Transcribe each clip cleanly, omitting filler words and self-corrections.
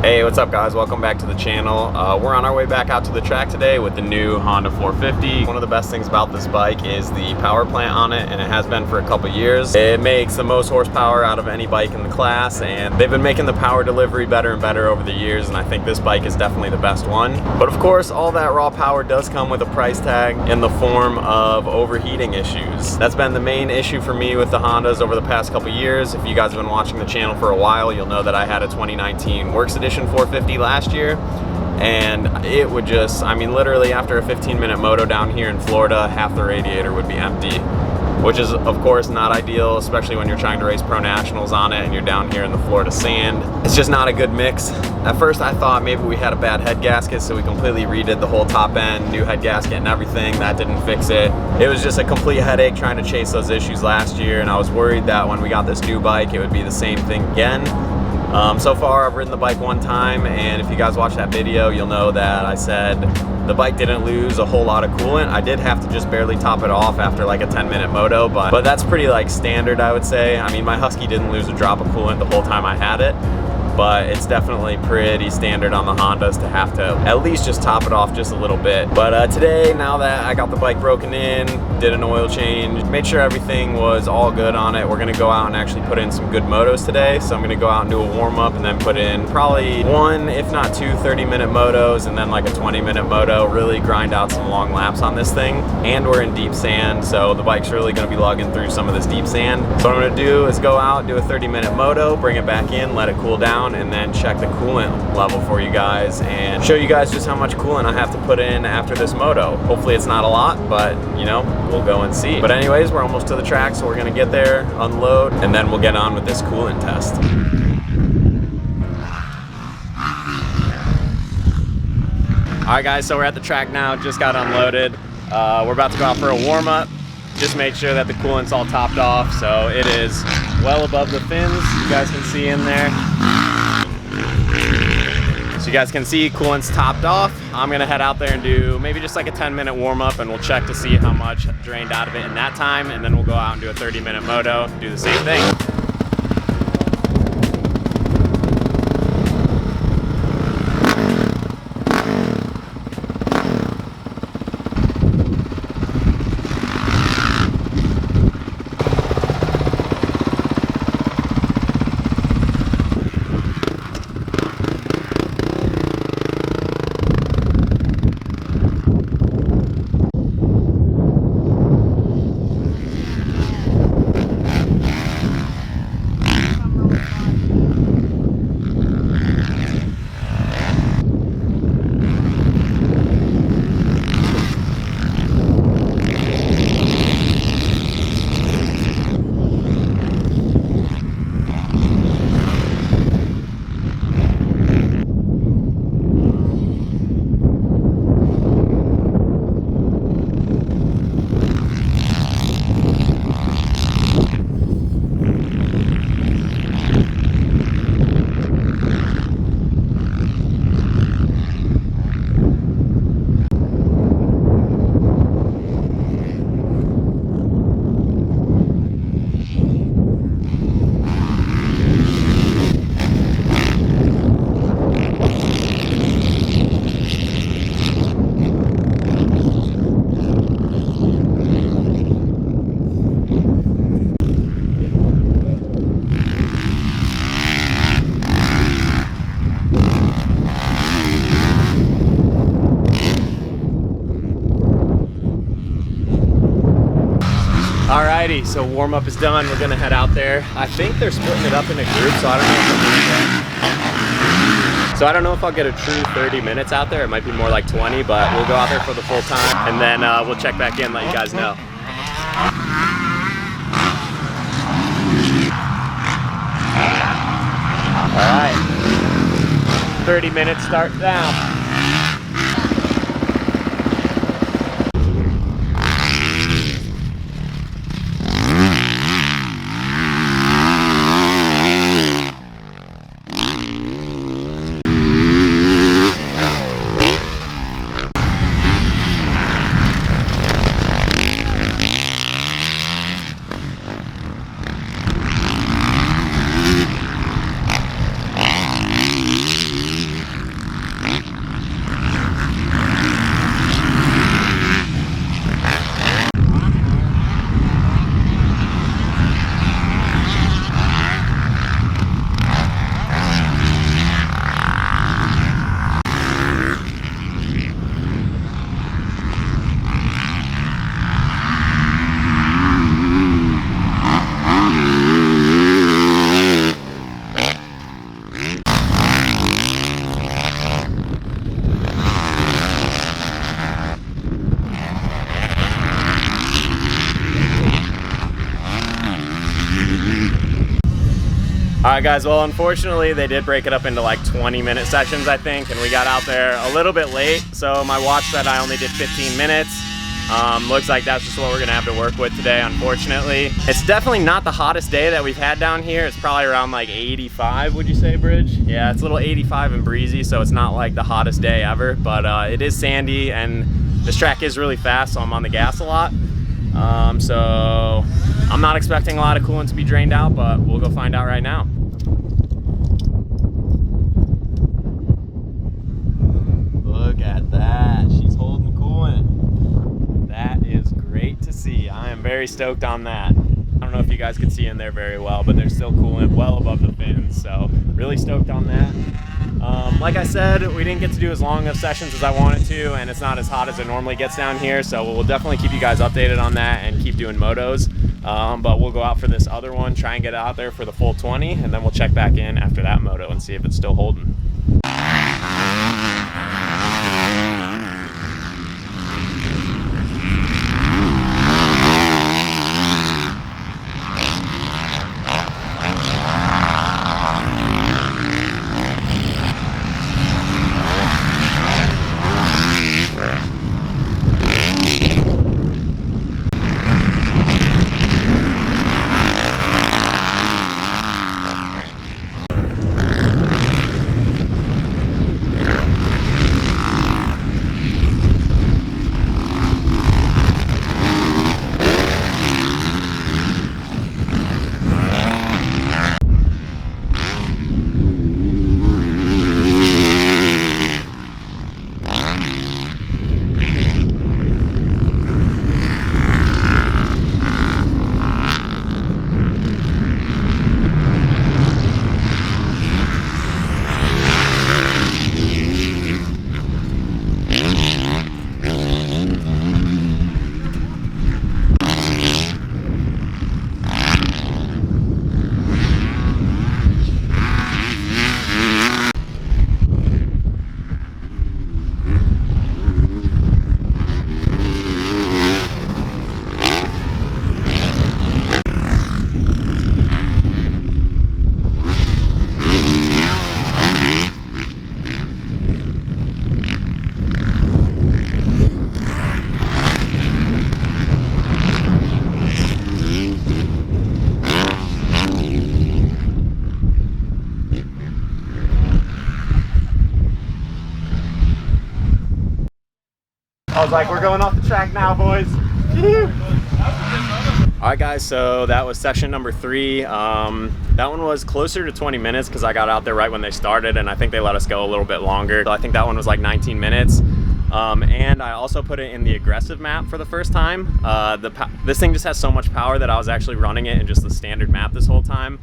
Hey, what's up guys? Welcome back to the channel. We're on our way back out to the track today with the new Honda 450. One of the best things about this bike is the power plant on it, and it has been for a couple years. It makes the most horsepower out of any bike in the class, and they've been making the power delivery better and better over the years, and I think this bike is definitely the best one. But of course, all that raw power does come with a price tag in the form of overheating issues. That's been the main issue for me with the Hondas over the past couple years. If you guys have been watching the channel for a while, you'll know that I had a 2019 Works Edition 450 last year, and it would just, I mean, literally after a 15-minute moto down here in Florida, half the radiator would be empty, which is of course not ideal, especially when you're trying to race pro nationals on it and you're down here in the Florida sand. It's just not a good mix. At first I thought maybe we had a bad head gasket, so we completely redid the whole top end, new head gasket and everything. That didn't fix it. It was just a complete headache trying to chase those issues last year, and I was worried that when we got this new bike it would be the same thing again. So far I've ridden the bike one time, and if you guys watch that video, you'll know that I said the bike didn't lose a whole lot of coolant. I did have to just barely top it off after like a 10-minute moto, but that's pretty like standard, I would say. I mean, my Husky didn't lose a drop of coolant the whole time I had it, but it's definitely pretty standard on the Hondas to have to at least just top it off just a little bit. But today, now that I got the bike broken in, did an oil change, made sure everything was all good on it, we're gonna go out and actually put in some good motos today. So I'm gonna go out and do a warm-up and then put in probably one, if not two 30-minute motos, and then like a 20-minute moto, really grind out some long laps on this thing. And we're in deep sand, so the bike's really gonna be lugging through some of this deep sand. So what I'm gonna do is go out, do a 30-minute moto, bring it back in, let it cool down, and then check the coolant level for you guys and show you guys just how much coolant I have to put in after this moto. Hopefully it's not a lot, but you know, we'll go and see. But anyways, we're almost to the track, so we're gonna get there, unload, and then we'll get on with this coolant test. All right guys, so we're at the track now, just got unloaded. We're about to go out for a warm-up. Just make sure that the coolant's all topped off, so it is well above the fins, you guys can see in there. So you guys can see coolant's topped off. I'm gonna head out there and do maybe just like a 10-minute warm-up, and we'll check to see how much drained out of it in that time, and then we'll go out and do a 30-minute moto, do the same thing. Alrighty, so warm-up is done. We're gonna head out there. I think they're splitting it up into groups, so I don't know if I'll get a true 30 minutes out there. It might be more like 20, but we'll go out there for the full time, and then we'll check back in, let you guys know. Alright, 30 minutes start now. Alright guys, well unfortunately they did break it up into like 20-minute sessions I think, and we got out there a little bit late, so my watch said I only did 15 minutes. Looks like that's just what we're gonna have to work with today, unfortunately. It's definitely not the hottest day that we've had down here. It's probably around like 85, would you say, Bridge? Yeah, it's a little 85 and breezy, so it's not like the hottest day ever, but it is sandy and this track is really fast, so I'm on the gas a lot. So I'm not expecting a lot of coolant to be drained out, but we'll go find out right now. Look at that, she's holding coolant. That is great to see. I am very stoked on that. I don't know if you guys can see in there very well, but there's still coolant well above the fins, so really stoked on that. Like I said, we didn't get to do as long of sessions as I wanted to, and it's not as hot as it normally gets down here, so we'll definitely keep you guys updated on that and keep doing motos. But we'll go out for this other one, try and get out there for the full 20, and then we'll check back in after that moto and see if it's still holding. I was like, we're going off the track now, boys. Alright guys, so that was session number 3. That one was closer to 20 minutes because I got out there right when they started, and I think they let us go a little bit longer. So I think that one was like 19 minutes. And I also put it in the aggressive map for the first time. This thing just has so much power that I was actually running it in just the standard map this whole time.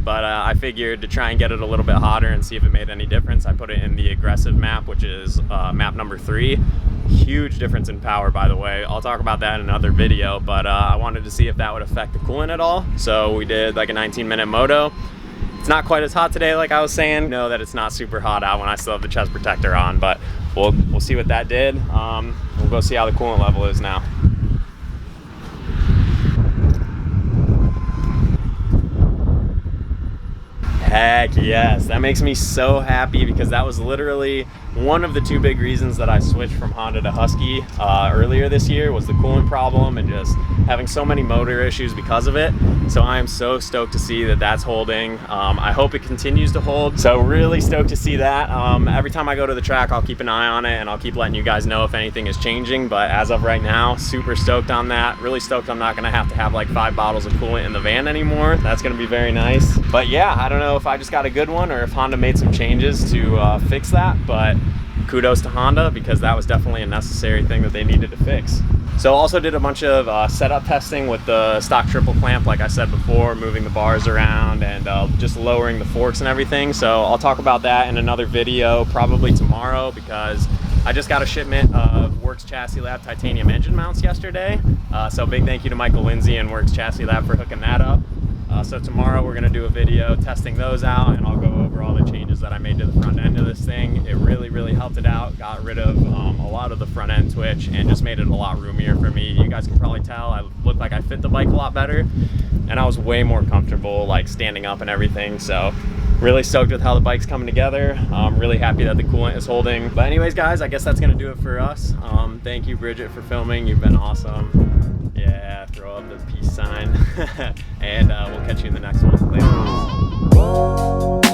But I figured to try and get it a little bit hotter and see if it made any difference, I put it in the aggressive map, which is map number 3. Huge difference in power, by the way. I'll talk about that in another video, but I wanted to see if that would affect the coolant at all. So we did like a 19-minute moto. It's not quite as hot today, like I was saying. Know that it's not super hot out when I still have the chest protector on, but we'll see what that did. We'll go see how the coolant level is now. Heck yes, that makes me so happy because that was literally one of the 2 big reasons that I switched from Honda to Husky earlier this year, was the coolant problem and just having so many motor issues because of it. So I am so stoked to see that that's holding. I hope it continues to hold, so really stoked to see that. Every time I go to the track, I'll keep an eye on it and I'll keep letting you guys know if anything is changing, but as of right now, super stoked on that. Really stoked I'm not gonna have to have like 5 bottles of coolant in the van anymore. That's gonna be very nice. But yeah, I don't know if I just got a good one or if Honda made some changes to fix that, but kudos to Honda because that was definitely a necessary thing that they needed to fix. So also did a bunch of setup testing with the stock triple clamp, like I said before, moving the bars around and just lowering the forks and everything. So I'll talk about that in another video probably tomorrow because I just got a shipment of Works Chassis Lab titanium engine mounts yesterday. So big thank you to Michael Lindsay and Works Chassis Lab for hooking that up. So tomorrow we're going to do a video testing those out, and I'll go over all the changes that I made to the front end of this thing. It really helped it out, got rid of a lot of the front end twitch and just made it a lot roomier for me. You guys can probably tell I look like I fit the bike a lot better. and I was way more comfortable like standing up and everything. So really stoked with how the bike's coming together. I'm really happy that the coolant is holding. But anyways, guys, I guess that's gonna do it for us. Thank you, Bridget, for filming. You've been awesome. Yeah, throw up the peace sign. And we'll catch you in the next one. Later.